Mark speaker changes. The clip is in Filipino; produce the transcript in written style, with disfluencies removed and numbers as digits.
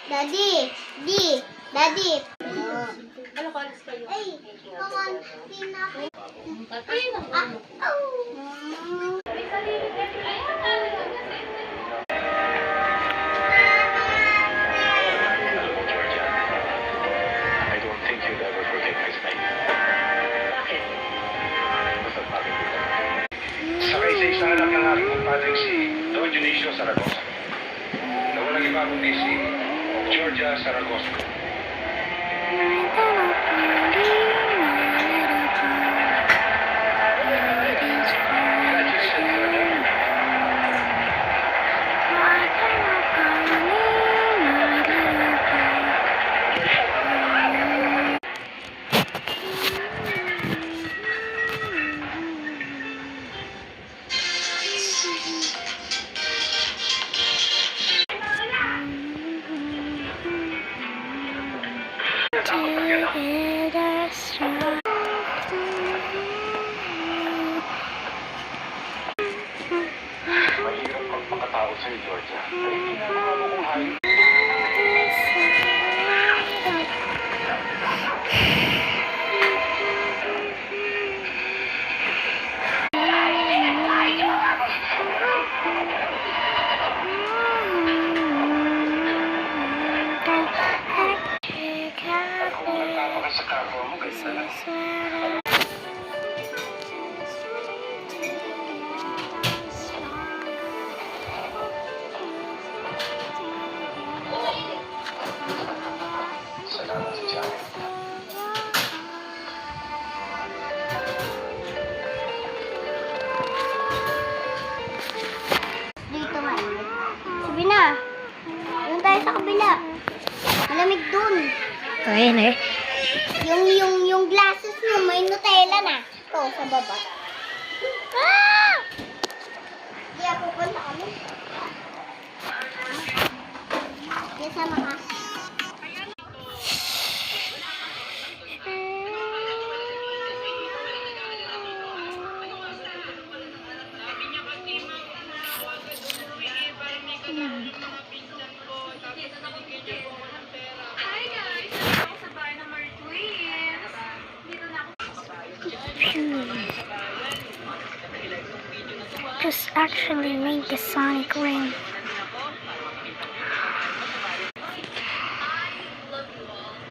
Speaker 1: Daddy, Daddy. Ano ka kayo? Ay, kawan, tinapin.
Speaker 2: I don't think you'll ever forget my smile. Bakit? Basta bakit kita. Sakay sa isa anak ng aking kumpadring si Don Dionisio Zaragoza. Na walang iba kundi si Georgia Zaragoza. Congratulations, Georgia. Mahirap magpakatao sa'yo, Georgia. Ay, hindi na mga mukong hayop. At kung nagtapa ka sa kapwa mo, ganyan na lang. Salamat sa Janet.
Speaker 1: Dito nga. Sabi na. Doon tayo sa kabila. Malamig dun.
Speaker 3: Ayan eh.
Speaker 1: Yung glasses mo, may Nutella na. Ito, sa baba. Ah! Di ako punta kami. Kasama ka.
Speaker 3: Just actually made the sonic ring.